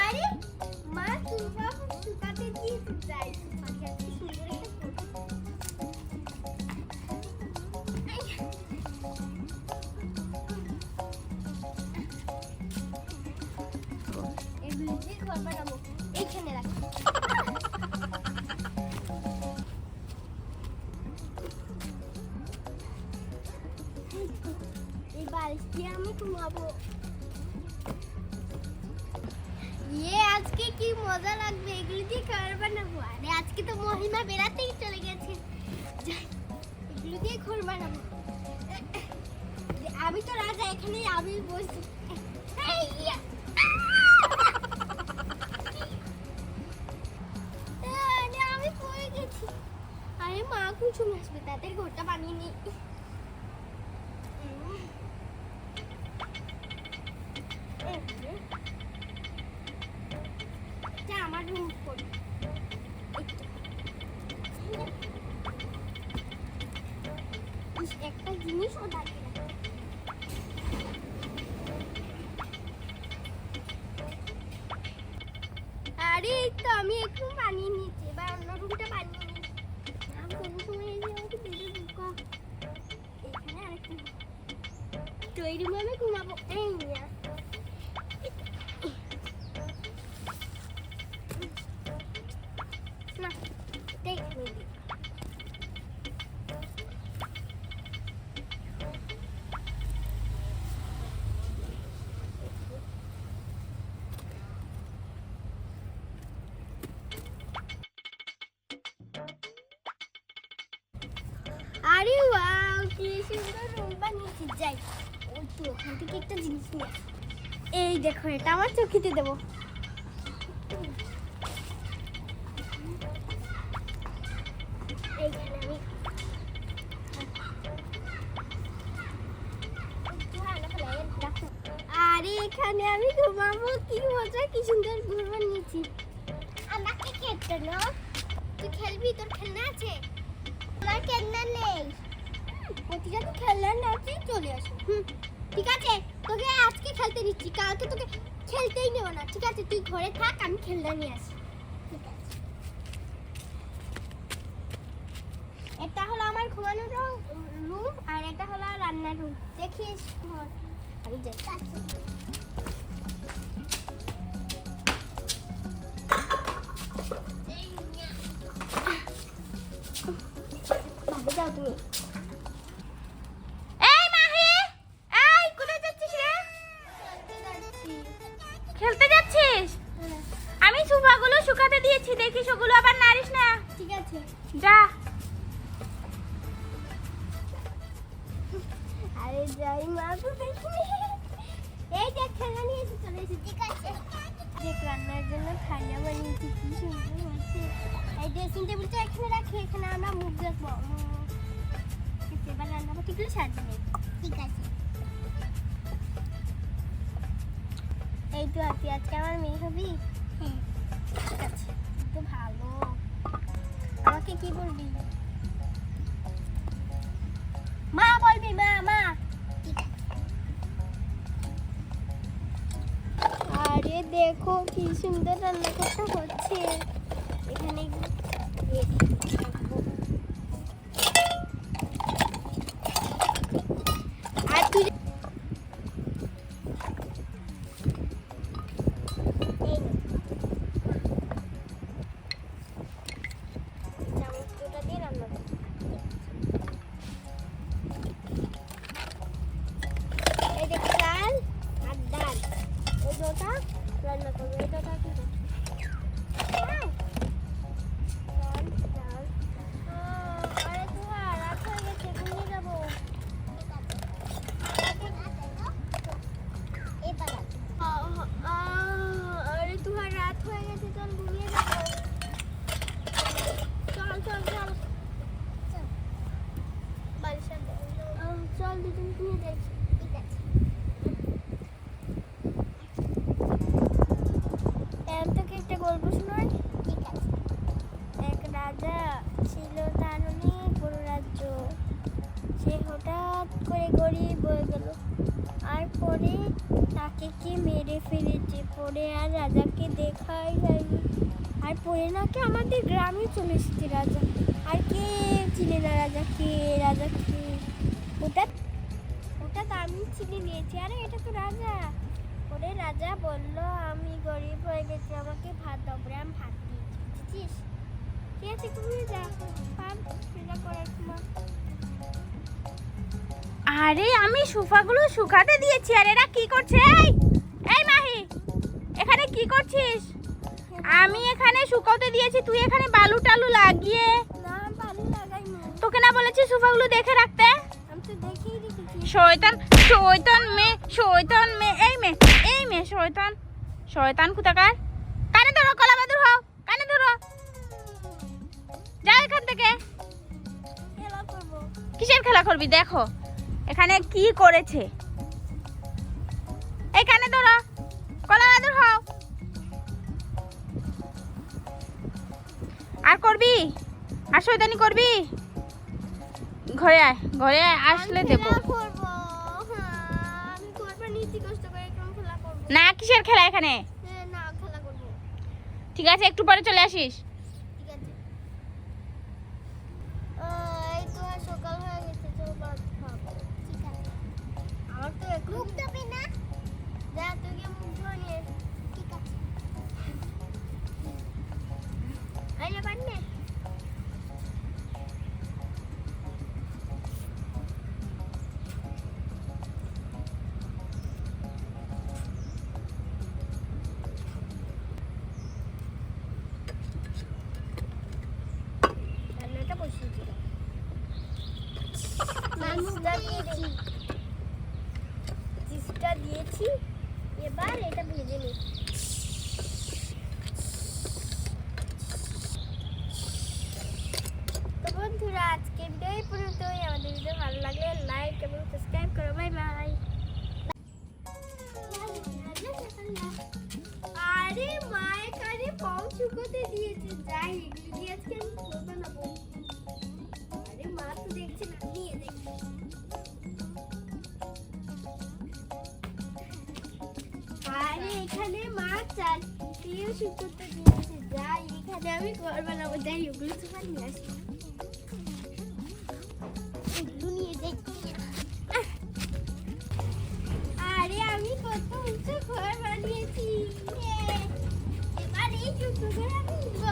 আরে মা তুমি শুকাতে দিয়েছে যাই পাখি এত সুন্দর একটা এগুলি দিয়ে ঘর বানাবো এইখানে রাখি এই বালিশ দিয়ে আমি ঘুমাবো আজকে কি মজা লাগবে এগুলি দিয়ে ঘর বানাবো আরে আজকে তো মহিমা বেড়াতেই চলে গেছে এগুলি দিয়ে ঘর বানাবো আমি তো রাজা এখানে আমি বসি আমি পড়ে গেছি আরে মা কুসুম আসবে তাদের ঘরটা বানিয়ে নি আমার রুম করি একটা জিনিস ও থাকে আরে এই তো আমি একটু বানিয়ে নিয়েছি এবার অন্য রুমটা বানিয়ে নিয়েছি আমি কোনো সময় এসে আমাকে বেঁধে ঢুকা এখানে আরেকটা তো এই রুমে আমি ঘুমাবো এই নিয়ে না দেখ আরে ওয়াও কি সুন্দর রুম বানিয়েছি যাই ওই তো ওখান থেকে একটা জিনিস নিয়ে এই দেখো এটা আমার চোখেতে দেবো আরে এখানে আমি ঘুমাবো কি মজা কি সুন্দর ঘর বানিয়েছি আমাকে খেলতে না তুই খেলবি তোর খেলনা আছে আমার খেলনা নেই প্রতিটা তুই খেলনা না তুই চলে আসো ঠিক আছে তোকে আজকে খেলতে দিচ্ছি কালকে তোকে খেলতেই নেব না ঠিক আছে তুই ঘরে থাক আমি খেলনা নিয়ে আসি ঠিক আছে এটা হলো আমার ঘুমানোর রুম আর এটা হলো রান্নার রুম দেখিস ঘর আমি যাই যাও তুমি এই মাহি এই কোথায় যাচ্ছিস রে খেলতে যাচ্ছিস আমি সোফাগুলো শুকাতে দিয়েছি দেখিস ওগুলো আবার নাড়িস না ঠিক আছে যা আরে যাই মা তো দেখি এই দেখ খেলনা নিয়ে এসে চলে এসে ঠিক আছে দেখ রান্নার জন্য খাইয়া বানিয়েছি কি সুন্দর হয়েছে এই ড্রেসিং টেবিলটা এখানে রাখি এখানে আমরা মুখ দেখবো এবার রান্না বাটিগুলো সাজিয়ে ঠিক আছে এই তো আপনি আজকে আমার মেয়ে হবি ঠিক আছে তো ভালো আমাকে কি বলবি মা বলবি মা মা আরে দেখো কি সুন্দর রান্না করতে হচ্ছে এখানে আর তুই চামচটা দিয়ে রান্না করো এই দেখ চাল আর ডাল ওই দুটো রান্না করবো এই দুটো কি ডাল ডাল আমাকে মেরে ফেলেছে, পরে আর রাজাকে দেখাই যায়নি। আর পরে নাকি আমাদের গ্রামে চলে এসেছে রাজা। আর কে চিনে না রাজাকে? রাজাকে ওটা ওটা তো আমি চিনে নিয়েছি। আরে এটা তো রাজা। পরে রাজা বলল আমি গরিব হয়ে গেছি, আমাকে ভাত দাও। পরে আমি ভাত দিয়েছি, বুঝেছিস? ঠিক আছে, তুমি যা পার সেটা করার সময়। আরে আমি সোফাগুলো শুকাতে দিয়েছি, আর এরা কি করছে? এই এই মাহি, এখানে কি করছিস? আমি এখানে শুকাতে দিয়েছি, তুই এখানে বালু টালু লাগিয়ে। না, ভালো লাগাইনি। তোকে না বলেছি সোফাগুলো দেখে রাখতে? আমি তো দেখেই রেখেছি। শয়তান শয়তান মেয়ে, শয়তান মেয়ে, এই মেয়ে শয়তান, শয়তান কোথাকার। কানে ধরো, কলা বাদুর হও, কানে ধরো, যাও এখান থেকে। খেলা করবো। কিসের খেলা করবি? দেখো এখানে কি করেছে। এই কানে ধরো, কলা বাদুর হও। আর করবি? আর শয়তানি করবি? ঘরে আয়, ঘরে আয়, আসলে আমি দেবো। খেলা করবো। হ্যাঁ, আমি করবো, নিচে কষ্ট করে কেমন খেলা করবো। না, কিসের খেলা এখানে? না, খেলা করবো। ঠিক আছে, একটু পরে চলে আসিস। ঠিক আছে। এই তো আর সকাল হয়ে গেছে, চল ভাত খাবো। ঠিক আছে। আমার তো এখন মুখ ধুবি না? যা, তুই গিয়ে মুখ ধুয়ে নিয়ে আয়। ঠিক আছে। আইলে পারনে? রান্নাটা বসিয়ে দিলাম। চিজটা দিয়েছি, এবার এটা ভেজে নিই। তো বন্ধুরা, আজকের ভিডিও এই পর্যন্তই। আমাদের ভিডিও ভালো লাগলে লাইক এবং সাবস্ক্রাইব করো। Bye bye. আরে মায়ের কানে পাও শুকোতে দিয়েছে, যাই এগুলো দিয়ে আজকে আমি খোল বানাবো। আরে মা তো দেখছে না, নিয়ে দেখছি। আরে এখানে মা চাল দিয়ে শুকোতে দিয়েছে, যাই এখানে আমি ঘর বানাবো। যাই ওগুলো তো নিয়ে আসি, এগুলো নিয়ে যাই। আরে আমি কত উঁচু ঘর বানিয়েছি। এবার এই টুকরো করে আমি নিব।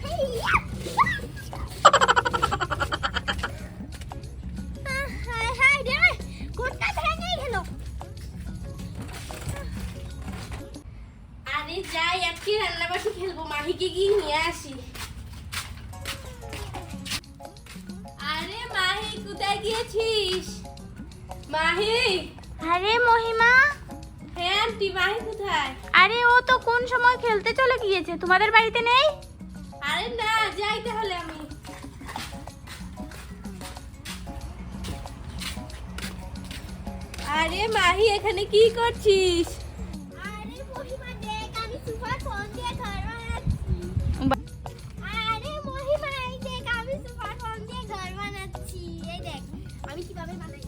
হাইয়া! হায় হায় রে, ঘরটা ভেঙে গেল। আরে যাই, আজকে রান্নাবাটি খেলবো, মাহিকে গিয়ে নিয়ে আসি। আরে মাহি, কোথায় গিয়েছিস? মাহি। আরে মহিমা। হ্যাঁ আন্টি, মাহি কোথায়? আরে ও তো কোন সময় খেলতে চলে গিয়েছে, তোমাদের বাড়িতে নেই? আরে না, যাই তাহলে আমি। আরে মাহি, এখানে কি করছিস? আরে মহিমা দেখ, আমি সুপার ফোন দিয়ে ঘর বানাচ্ছি। আরে মহিমা এই দেখ, আমি সুপার ফোন দিয়ে ঘর বানাচ্ছি। এই দেখ আমি কিভাবে বানাই।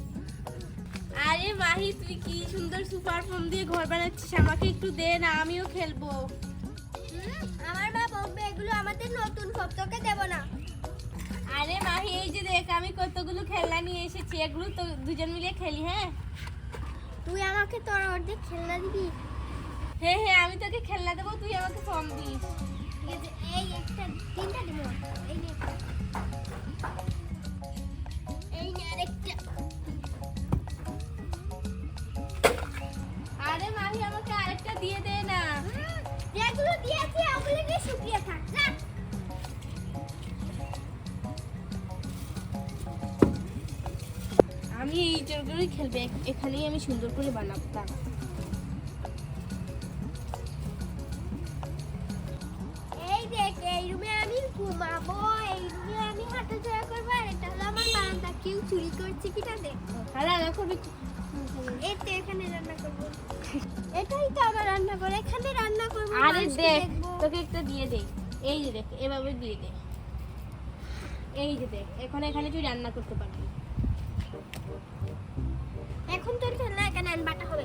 আরে মাহি, তুই কি সুন্দর সুপার ফোন দিয়ে ঘর বানাচ্ছিস, আমাকে একটু দে না, আমিও খেলবো। আমার মা বলবে এগুলো আমাদের নতুন ফোন, তোকে দেব না। আরে মাহি, এই যে দেখ, আমি কতগুলো খেলনা নিয়ে এসেছি, এগুলো তো দুজন মিলে খেলি। হ্যাঁ তুই আমাকে তোর অর্ধেক খেলনা দিবি? হ্যাঁ হ্যাঁ, আমি তোকে খেলনা দেবো, তুই আমাকে ফোন দিস। ঠিক আছে, এই একটা তিনটা দিব। এই নে, এই নে আরেকটা। আরে মাহি, আমাকে আরেকটা দিয়ে দে না। যেগুলো দিয়েছি ওগুলো নিয়ে শুকিয়ে থাক, যা। আমি এই জন্যই খেলবে, এখানেই আমি সুন্দর করে বানাবো। দাঁড়া। এই দেখ, এই রুমে আমি ঘুমাবো, এই রুমে আমি হাঁটাচলা করবো, আর এটা হলো আমার বারান্দা। কেউ চুরি করছে কিনা দেখ। আর রান্না করবি? এই তো এখানে রান্না করবো। এটাই তো আমার রান্নাঘর, এখানে রান্না করবো। আরে মানুষকে দেখ, দেখবো। তোকে একটা দিয়ে দে। এই যে দেখ, এভাবে দিয়ে দে। এই যে দেখ, এখন এখানে তুই রান্না করতে পারবি। এখন তোর খেলনা এখানে আনবাটা হবে।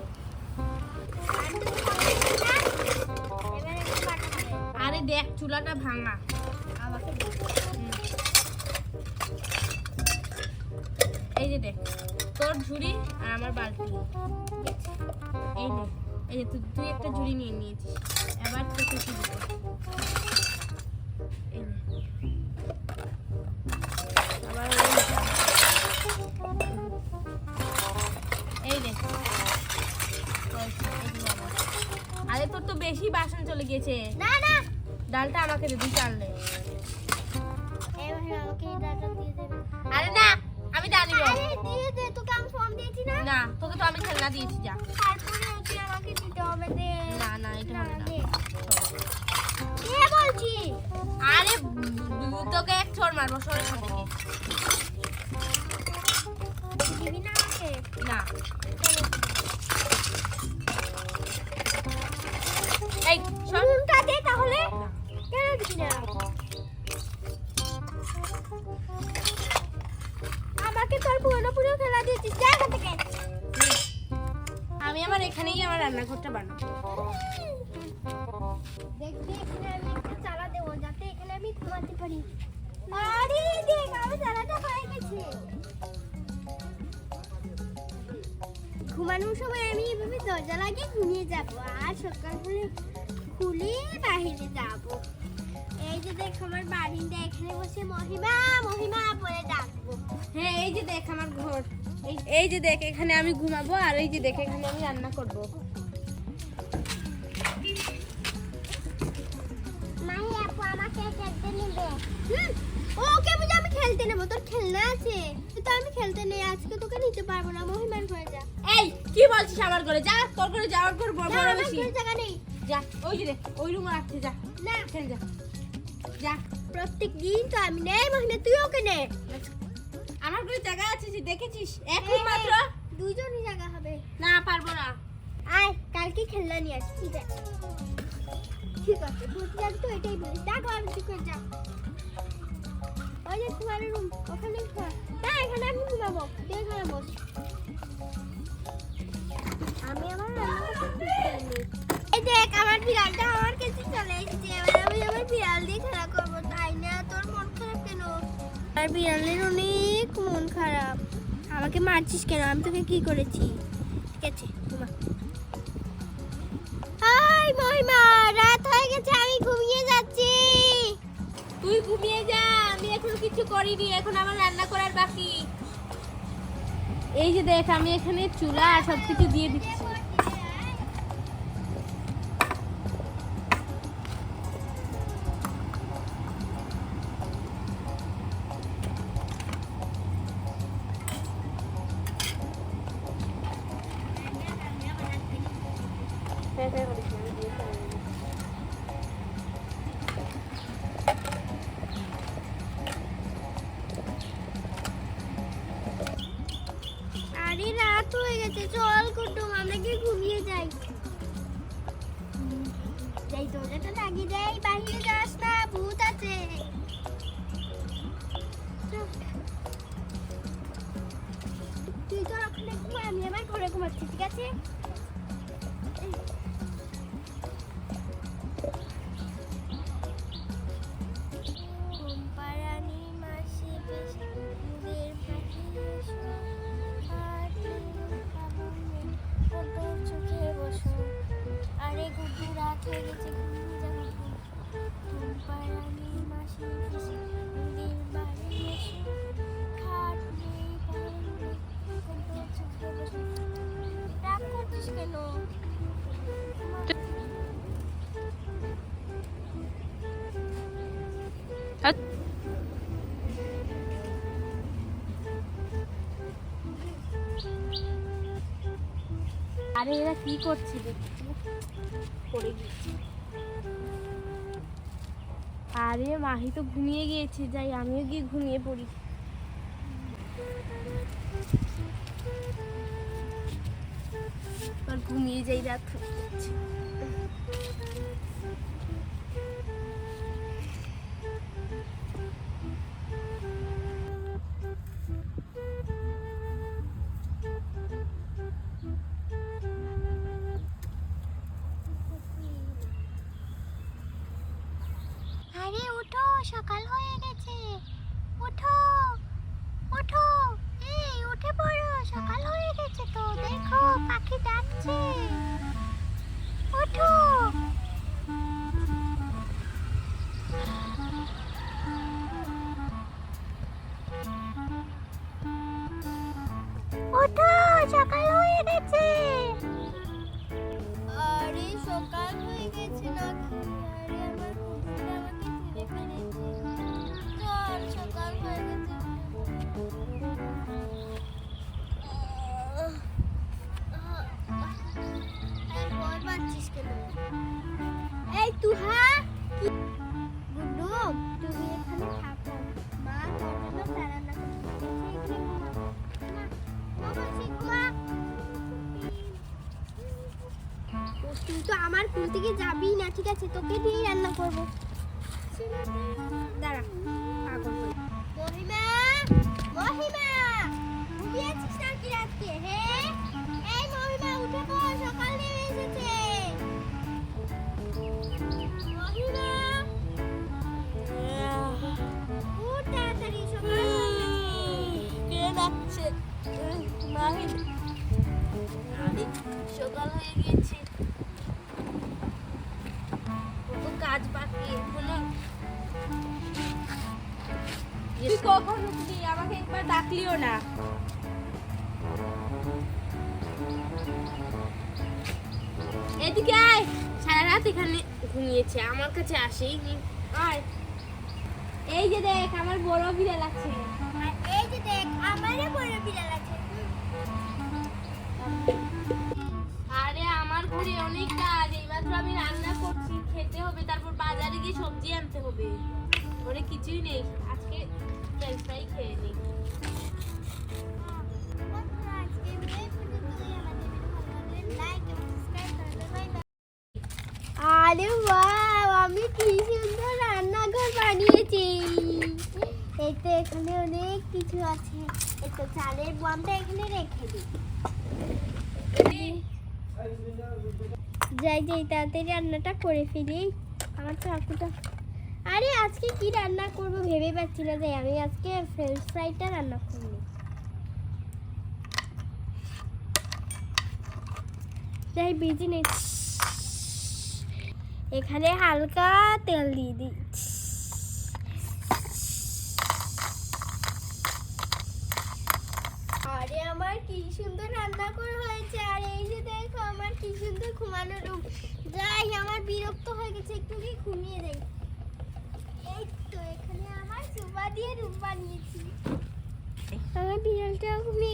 আরে দেখ চুলাটা ভাঙা। আমাকে এই যে দেখ তোর ঝুড়ি আর আমার বালতি। এই নে, এই যে তুই একটা ঝুড়ি নিয়ে নিয়েছিস। এবার তোকে কি দিব? এই নে। আবার এই নে। আরে তোর তো বেশি বাসন চলে গিয়েছে। না না, ডালটা আমাকে দে, দুই চাললে। আমাকে এই ডাটা দিয়ে দে। আরে না, আমি ডাল নিব। আরে দিয়ে দে, তোকে আমি ফোন দিয়েছি না। না, তোকে তো আমি খেলনা দিয়েছি, যা। তারপরে ওকে আমাকে দিতে হবে। দে। না না, এটা হবে না। দে বলছি। আরে তোকে এক চড় মারবো, সরে এখান থেকে। দিবি না আমাকে? না। এই নুনটা দে তাহলে। না। কেন দিবি না? আমাকে তোর পুরো খেলা দিয়েছিস, যা এখান থেকে। আমি আমার এখানেই আমার রান্নাঘরটা বানাবো। দেখবি এখানে আমি একটা চালা দেবো, যাতে এখানে আমি ঘুমাতে পারি। আরে দেখ, আমার চালাটা হয়ে গেছে। ঘুমানোর সময় আমি এভাবে দরজা লাগিয়ে ঘুমিয়ে যাব, আর সকাল হলে খুলে বাইরে যাব। এই যে দেখ আমার বারিন্দা, এখানে বসে মহিমা মহিমা বলে ডাকবো। হ্যাঁ, এই যে দেখ আমার ঘর। এই যে দেখ এখানে আমি ঘুমাবো, আর এই যে দেখ এখানে আমি রান্না করবো। মাহি আপু আমাকে খেলতে নেবে। ওকে বুঝে আমি খেলতে নেবো, তোর খেলনা আছে। তো আমি খেলতে নেই, আজকে তোকে নিতে পারবো না। মহিমার ঘরে যা। এই কি বলছিস? আমার ঘরে যা, তোর ঘরে যাওয়ার ঘর বড় না, বড় আমার বেশি। ঘরে জায়গা নেই। যা, ওই যে দেখ ওই রুমে রাখতে, যা। না, এখানে যা, যা। প্রত্যেক দিন তো আমি নেই। মহিমা তুই ওকে নে। আমার ঘরে জায়গা আছে, যে দেখেছিস, এক রুম মাত্র। দুজনই জায়গা হবে। না, পারবো না। আয় কালকে খেলনা নিয়ে আসি। ঠিক আছে, ঠিক আছে, প্রতিদিন তো এটাই বলিস। দেখো আমি ঠিক করে যা। ওই যে তোমার রুম, ওখানে ঘুমা। না, এখানে আমি ঘুমাবো, তুই এখানে বস। আমি আমার রান্না করতে পারি। এই দেখ আমার বিড়ালটা আমার কাছে চলে এসেছে। এবার আমি আমার বিড়াল দিয়ে খেলা করবো, তাই না? তোর মন খারাপ কেন? আর বিড়ালের অনেক মন খারাপ। আমাকে মারছিস কেন? আমি তোকে কি করেছি? ঠিক আছে, ঘুমা। হাই মহিমা, রাত হয়ে গেছে, আমি ঘুমিয়ে যাচ্ছি। তুই ঘুমিয়ে যা, আমি এখন কিছু করিনি, এখন আমার রান্না করার বাকি। এই যে দেখ আমি এখানে চুলা আর সবকিছু দিয়ে দিচ্ছি। আরে রাত হয়ে গেছে, চল কুটুম আমরা কি ঘুমিয়ে যাই। যাই, দরজাটা লাগিয়ে যাই, বাইরে যাস না, ভূত আছে। চল। তুই তো ওখানে ঘুমা, আমি আমার ঘরে ঘুমাচ্ছি, ঠিক আছে? ঘুমপাড়ানি মাসি বেশ মুদের ফাঁকি চোখে বসো। আরে গুড্ডু, রাত হয়ে গেছে, ঘুমিয়ে যাবো। ঘুমপাড়ানি মাসি বেশ মুদের বাড়ি এসো, খাট নেই পালং নেই, গুড্ডু চোখে বসো। রাগ করছিস কেন? আরে এরা কি করছে দেখছি, পড়ে গেছে। আরে মাহি তো ঘুমিয়ে গিয়েছে, যাই আমিও গিয়ে ঘুমিয়ে পড়ি। আর ঘুমিয়ে যাই, রাত হয়ে যাচ্ছে। সকাল হয়ে গেছে। ওঠো ওঠো, এই উঠে পড়ো, সকাল হয়ে গেছে তো। দেখো পাখি ডাকছে, ওঠো। ওঠো, সকাল হয়ে গেছে। আরে সকাল হয়ে গেছে নাকি? আরে আমার কুকুরটা আমাকে ফেলে ফেলেছে। চল, সকাল হয়ে গেছে। আর ভয় পাচ্ছিস কেন? এই তুহা, গুড্ডু, তুমি এখানে থাকো। মা তোর জন্য চা রান্না করছে। এখানে ঘুমা। তুই তো আমার কুল থেকে যাবি না, ঠিক আছে? তোকে দিয়েই রান্না করবো। দাঁড়া, পাগল হয়ে। মহিমা, মহিমা, ঘুমিয়েছিস নাকি রাতকে? হ্যাঁ, এই মহিমা উঠে পড়, সকাল নেমে এসেছে। মহিমা, উঠ তাড়াতাড়ি, সকাল হয়ে গেছে। কে ডাকছে? মাহি। আরে সকাল হয়ে গেছে, কত কাজ বাকি এখনো। তুই কখন উঠলি? আমাকে একবার ডাকলিও না। এদিকে আয়, সারা রাত এখানে ঘুমিয়েছে, আমার কাছে আসেইনি। আয়, এই যে দেখ আমার বড় বিড়াল আছে। আর এই যে দেখ আমারও বড় বিড়াল আছে। আরে আমার ঘরে অনেক কাজ, এইমাত্র আমি রান্না করছি, খেতে হবে, তারপর বাজারে গিয়ে সবজি আনতে হবে। ঘরে কিছুই নেই, আজকে ফ্রেঞ্চ ফ্রাই খেয়ে নিই। আরে ওয়াও, আমি কি সুন্দর রান্নাঘর বানিয়েছি। এই তো এখানে অনেক কিছু আছে। এই তো চালের বমটা এখানে রেখে দিই। যাই যাই, তাড়াতাড়ি রান্নাটা করে ফেলি। আমার তো আপুটা, আরে আজকে কি রান্না করব ভেবে পাচ্ছি না। যাই, আমি আজকে ফ্রেঞ্চ ফ্রাইটা রান্না করব। যাই, বেজে নেই। এখানে হালকা তেল দিয়ে দিই। আরে আমার কি সুন্দর রান্না করা হয়েছে। আর এই যে দেখো আমার কি সুন্দর ঘুমানোর রুম। যাই, আমার বিরক্ত হয়ে গেছে, একটু কি ঘুমিয়ে যাই। এই তো এখানে আমার সোফা দিয়ে রুম বানিয়েছি। আমার বিড়ালটাও ঘুমিয়ে